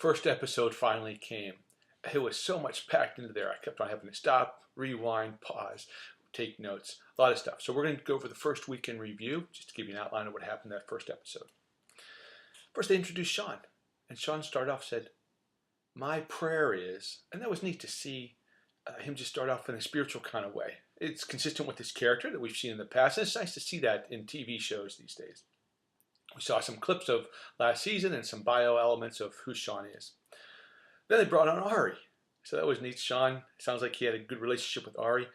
first episode finally came. It was so much packed into there. I kept on having to stop, rewind, pause, take notes, a lot of stuff. So we're going to go over the first week in review, just to give you an outline of what happened in that first episode. First, they introduced Sean. And Sean started off, said, "My prayer is," and that was neat to see him just start off in a spiritual kind of way. It's consistent with his character that we've seen in the past, and it's nice to see that in TV shows these days. We saw some clips of last season and some bio elements of who Sean is. Then they brought on Ari. So that was neat. Sean, sounds like he had a good relationship with Ari.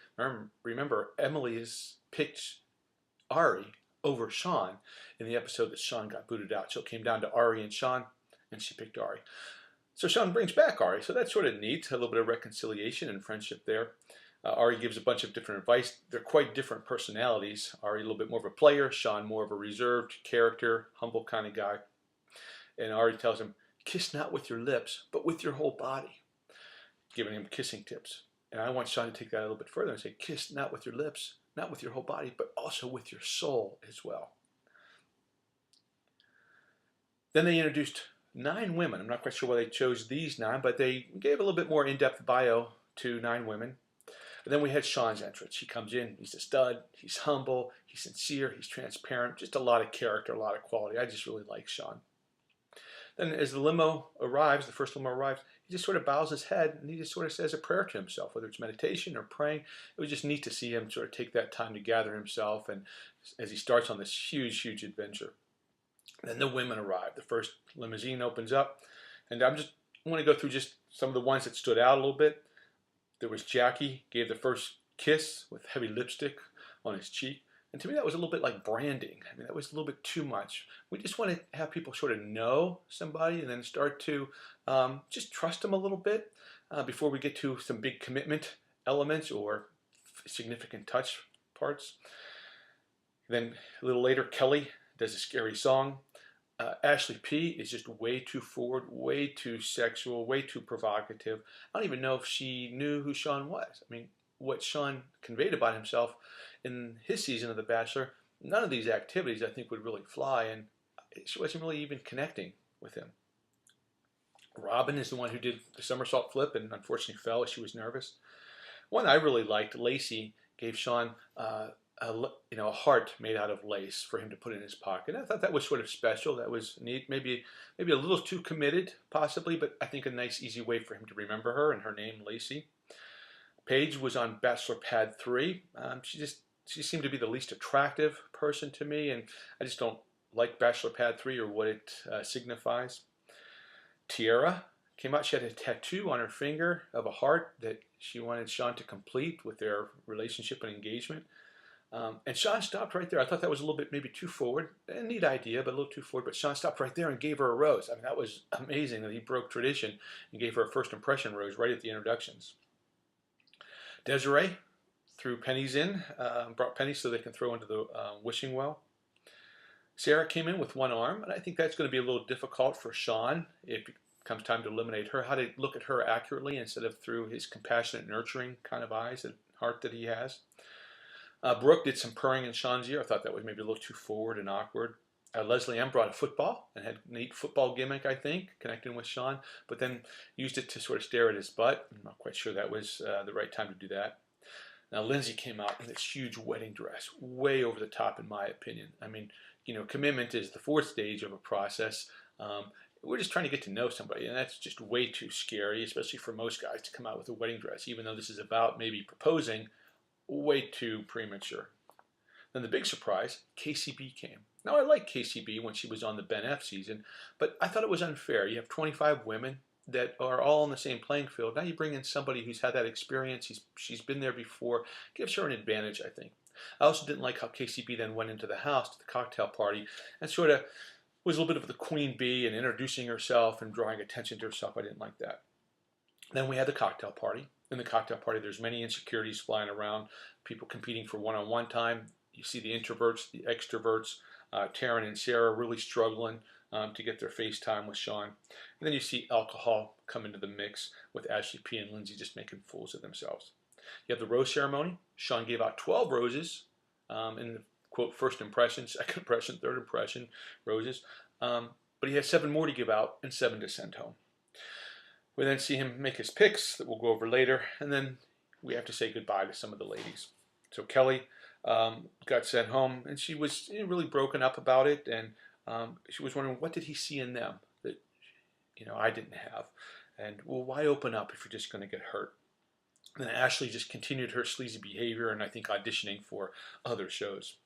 Remember, Emily has picked Ari over Sean in the episode that Sean got booted out. So it came down to Ari and Sean, and she picked Ari. So Sean brings back Ari. So that's sort of neat. A little bit of reconciliation and friendship there. Ari gives a bunch of different advice. They're quite different personalities. Ari a little bit more of a player. Sean more of a reserved character, humble kind of guy. And Ari tells him, "Kiss not with your lips, but with your whole body," giving him kissing tips. And I want Sean to take that a little bit further and say, kiss not with your lips, not with your whole body, but also with your soul as well. Then they introduced 9 women. I'm not quite sure why they chose these 9, but they gave a little bit more in-depth bio to 9 women. And then we had Sean's entrance. He comes in, he's a stud, he's humble, he's sincere, he's transparent, just a lot of character, a lot of quality. I just really like Sean. Then as the limo arrives, the first limo arrives, he just sort of bows his head and he just sort of says a prayer to himself, whether it's meditation or praying. It was just neat to see him sort of take that time to gather himself and as he starts on this huge, huge adventure. Then the women arrive. The first limousine opens up, and I want to go through just some of the ones that stood out a little bit. There was Jackie, gave the first kiss with heavy lipstick on his cheek. And to me, that was a little bit like branding. I mean, that was a little bit too much. We just want to have people sort of know somebody and then start to just trust them a little bit before we get to some big commitment elements or significant touch parts. Then a little later, Kelly does a scary song. Ashley P is just way too forward, way too sexual, way too provocative. I don't even know if she knew who Sean was. I mean, what Sean conveyed about himself in his season of The Bachelor, none of these activities I think would really fly, and she wasn't really even connecting with him. Robin is the one who did the somersault flip and unfortunately fell as she was nervous. One I really liked, Lacey, gave Sean a heart made out of lace for him to put in his pocket. I thought that was sort of special. That was neat. Maybe a little too committed, possibly, but I think a nice, easy way for him to remember her and her name, Lacey. Paige was on Bachelor Pad 3. She seemed to be the least attractive person to me, and I just don't like Bachelor Pad 3 or what it signifies. Tiara came out. She had a tattoo on her finger of a heart that she wanted Sean to complete with their relationship and engagement. And Sean stopped right there. I thought that was a little bit maybe too forward. A neat idea, but a little too forward. But Sean stopped right there and gave her a rose. I mean, that was amazing that he broke tradition and gave her a first impression rose right at the introductions. Desiree threw pennies in, brought pennies so they can throw into the wishing well. Sarah came in with one arm, and I think that's going to be a little difficult for Sean if it comes time to eliminate her, how to look at her accurately instead of through his compassionate, nurturing kind of eyes and heart that he has. Brooke did some purring in Sean's ear. I thought that was maybe a little too forward and awkward. Leslie M brought a football and had a neat football gimmick, I think, connecting with Sean, but then used it to sort of stare at his butt. I'm not quite sure that was the right time to do that. Now, Lindsay came out in this huge wedding dress, way over the top, in my opinion. I mean, commitment is the 4th stage of a process. We're just trying to get to know somebody, and that's just way too scary, especially for most guys, to come out with a wedding dress, even though this is about maybe proposing. Way too premature. Then the big surprise, KCB came. Now, I like KCB when she was on the Ben F season, but I thought it was unfair. You have 25 women that are all on the same playing field. Now you bring in somebody who's had that experience. She's been there before. Gives her an advantage, I think. I also didn't like how KCB then went into the house to the cocktail party and sort of was a little bit of the queen bee and introducing herself and drawing attention to herself. I didn't like that. Then we had the cocktail party. In the cocktail party, there's many insecurities flying around, people competing for one-on-one time. You see the introverts, the extroverts, Taryn and Sarah really struggling to get their face time with Sean. And then you see alcohol come into the mix with Ashley P and Lindsay just making fools of themselves. You have the rose ceremony. Sean gave out 12 roses in the, quote, first impression, second impression, third impression roses. But he has 7 more to give out and 7 to send home. We then see him make his picks that we'll go over later, and then we have to say goodbye to some of the ladies. So Kelly got sent home, and she was really broken up about it, and she was wondering, what did he see in them that I didn't have? And, well, why open up if you're just going to get hurt? And then Ashley just continued her sleazy behavior, and I think auditioning for other shows.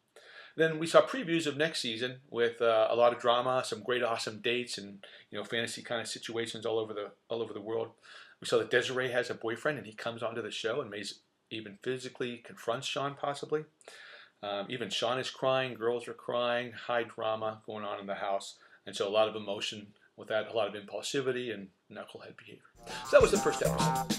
Then we saw previews of next season with a lot of drama, some great, awesome dates, and fantasy kind of situations all over the world. We saw that Desiree has a boyfriend, and he comes onto the show and may even physically confronts Sean, possibly. Even Sean is crying, girls are crying, high drama going on in the house, and so a lot of emotion with that, a lot of impulsivity and knucklehead behavior. So that was the first episode.